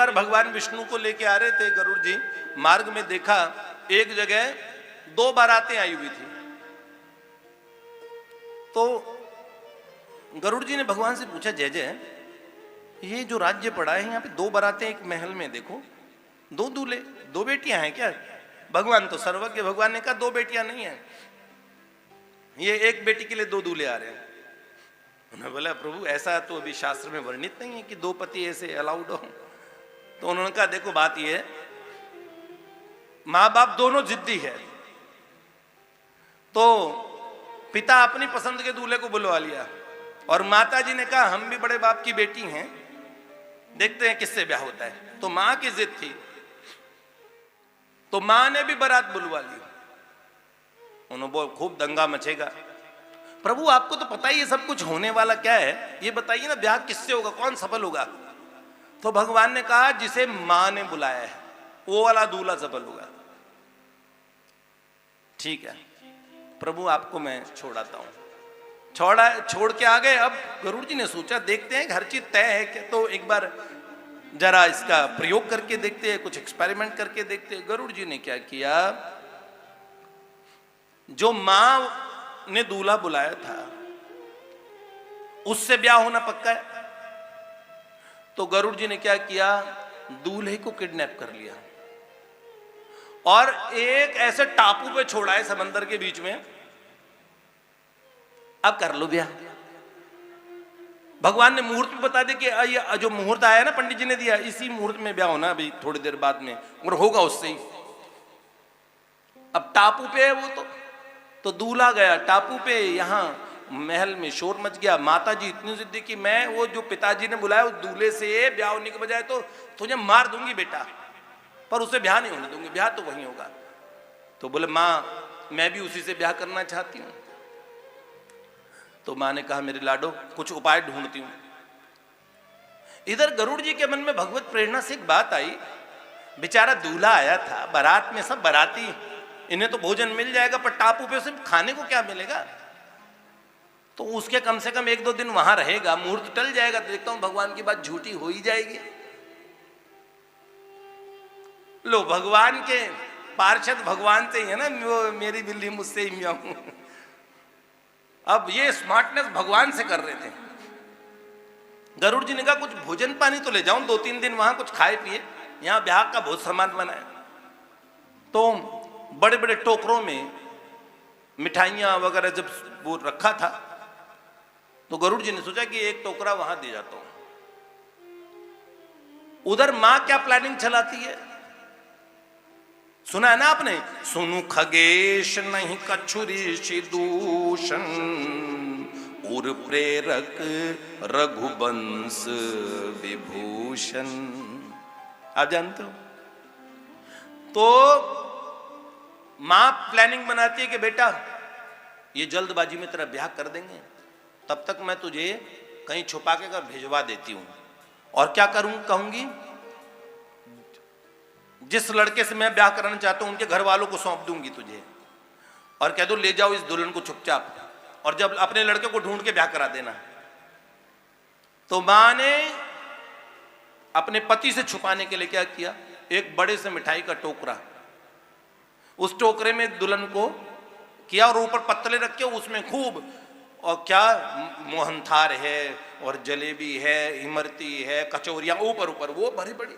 बार भगवान विष्णु को लेके आ रहे थे गरुड़ जी, मार्ग में देखा एक जगह 2 बारातें आई हुई थी। तो गरुड़ जी ने भगवान से पूछा, जय जय, ये जो राज्य पड़ा है यहाँ पे 2 बारातें एक महल में, देखो 2 दूल्हे, 2 बेटियां हैं क्या? भगवान तो सर्वज्ञ, भगवान ने कहा 2 बेटियां नहीं है, ये एक बेटी के लिए 2 दूल्हे आ रहे हैं। उन्होंने बोला प्रभु ऐसा तो अभी शास्त्र में वर्णित नहीं है कि 2 पति ऐसे अलाउड हो। तो उन्होंने कहा देखो बात ये है, माँ बाप दोनों जिद्दी है, तो पिता अपनी पसंद के दूल्हे को बुलवा लिया और माता जी ने कहा हम भी बड़े बाप की बेटी हैं, देखते हैं किससे ब्याह होता है। तो मां की जिद थी, तो मां ने भी बारात बुलवा ली। उन्होंने बोल खूब दंगा मचेगा। प्रभु आपको तो पता ही ये सब कुछ होने वाला क्या है, ये बताइए ना ब्याह किससे होगा, कौन सफल होगा? तो भगवान ने कहा जिसे मां ने बुलाया है वो वाला दूल्हा सफल होगा। ठीक है प्रभु आपको मैं छोड़ाता हूं। छोड़ के आ गए। अब गरुड़ जी ने सोचा देखते हैं हर चीज तय है क्या, तो एक बार जरा इसका प्रयोग करके देखते हैं, कुछ एक्सपेरिमेंट करके देखते हैं। गरुड़ जी ने क्या किया, जो मां ने दूल्हा बुलाया था उससे ब्याह होना पक्का है। तो गरुड़ जी ने क्या किया, दूल्हे को किडनैप कर लिया और एक ऐसे टापू पे छोड़ा है समंदर के बीच में, अब कर लो ब्याह। भगवान ने मुहूर्त में बता दिया कि ये जो मुहूर्त आया ना पंडित जी ने दिया, इसी मुहूर्त में ब्याह होना अभी थोड़ी देर बाद में, और होगा उससे ही। अब टापू पे है वो, तो दूल्हा गया टापू पे, यहां महल में शोर मच गया। माता जी इतनी जिद्दी कि मैं वो जो पिताजी ने बुलाया उस दूल्हे से ब्याह होने के बजाय तो तुझे मार दूंगी बेटा, पर उसे ब्याह नहीं होने दूंगी, ब्याह तो वहीं होगा। तो बोले मां मैं भी उसी से ब्याह करना चाहती हूं। तो मां ने कहा मेरे लाडो कुछ उपाय ढूंढती हूं। इधर गरुड़ जी के मन में भगवत प्रेरणा से एक बात आई, बेचारा दूल्हा आया था बारात में, सब बाराती, इन्हें तो भोजन मिल जाएगा, पर टापू पे सिर्फ खाने को क्या मिलेगा? तो उसके कम से कम 1-2 दिन वहां रहेगा, मुहूर्त टल जाएगा तो देखता हूं भगवान की बात झूठी हो ही जाएगी। लो भगवान के पार्षद भगवान से ही है ना, वो मेरी बिल्ली मुझसे ही म्याऊं। अब ये स्मार्टनेस भगवान से कर रहे थे। गरुड़ जी ने कहा कुछ भोजन पानी तो ले जाऊं, 2-3 दिन वहां कुछ खाए पिए, यहां ब्याह का बहुत सामान बनाया। तो बड़े बड़े टोकरों में मिठाइयां वगैरह जब वो रखा था, तो गरुड़ जी ने सोचा कि एक टोकरा वहां दे जाता हूं। उधर मां क्या प्लानिंग चलाती है सुना है ना आपने, सुनु खगेश नहीं कछुरी दूषण, उर प्रेरक रघुवंश विभूषण। आप जानते हो? तो मां प्लानिंग बनाती है कि बेटा ये जल्दबाजी में तेरा ब्याह कर देंगे, तब तक मैं तुझे कहीं छुपा के कर भिजवा देती हूं। और क्या करूं, कहूंगी जिस लड़के से मैं ब्याह कराना चाहता हूं उनके घर वालों को सौंप दूंगी तुझे, और कह दो ले जाओ इस दुल्हन को चुपचाप, और जब अपने लड़के को ढूंढ के ब्याह करा देना। तो मां ने अपने पति से छुपाने के लिए क्या किया, एक बड़े से मिठाई का टोकरा, उस टोकरे में दुल्हन को किया और ऊपर पत्तले रखे, उसमें खूब और क्या मोहनथार है और जलेबी है, इमरती है, कचौरियां ऊपर ऊपर वो भरी बड़ी।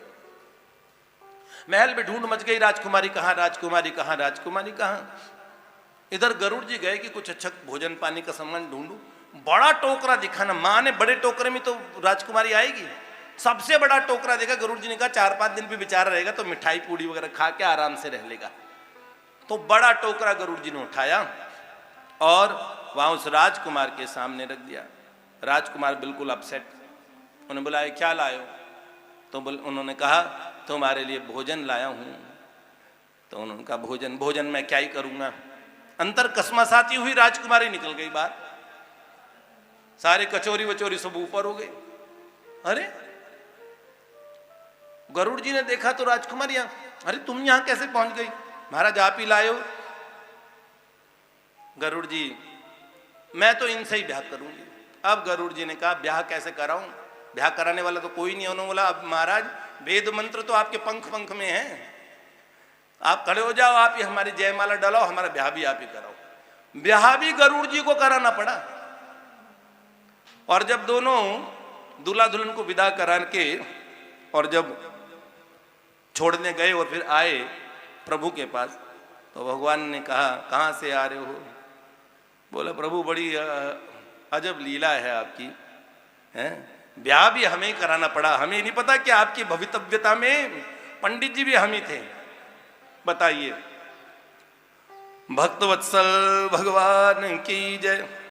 महल में ढूंढ मच गई, राजकुमारी कहाँ, राजकुमारी कहाँ, राजकुमारी कहाँ। इधर गरुड़ जी गए कि कुछ अच्छा भोजन पानी का सामान ढूंढू। बड़ा टोकरा दिखा ना, माँ ने बड़े टोकरे में तो राजकुमारी आएगी, सबसे बड़ा टोकरा देखा। गरुड़ जी ने कहा 4-5 दिन भी बेचारा रहेगा तो मिठाई पूड़ी वगैरह खा के आराम से रह लेगा। तो बड़ा टोकरा गरुड़ जी ने उठाया और वहां उस राजकुमार के सामने रख दिया। राजकुमार बिल्कुल अपसेट, उन्होंने बुलाया क्या लाए हो? तो उन्होंने कहा तुम्हारे लिए भोजन लाया हूं। तो उन्होंने कहा भोजन भोजन मैं क्या ही करूंगा। अंतर कसमासाती हुई राजकुमारी निकल गई बाहर, सारे कचौरी वचौरी सब ऊपर हो गए। अरे गरुड़ जी ने देखा तो राजकुमारी, अरे तुम यहां कैसे पहुंच गई? महाराज आप ही लाए हो। गरुड़ जी मैं तो इनसे ही ब्याह करूंगी। अब गरुड़ जी ने कहा ब्याह कैसे कराऊं, ब्याह कराने वाला तो कोई नहीं। उन्होंने बोला अब महाराज वेद मंत्र तो आपके पंख पंख में है। आप खड़े हो जाओ, आप ही हमारी जयमाला डलाओ, हमारा ब्याह भी आप ही कराओ। ब्याह भी गरुड़ जी को कराना पड़ा। और जब दोनों दूल्हा दुल्हन को विदा करा के और जब छोड़ने गए और फिर आए प्रभु के पास, तो भगवान ने कहा कहाँ से आ रहे हो? बोला प्रभु बड़ी अजब लीला है आपकी, है ब्याह भी हमें ही कराना पड़ा। हमें नहीं पता कि आपकी भवितव्यता में पंडित जी भी हम ही थे। बताइए। भक्तवत्सल भगवान की जय।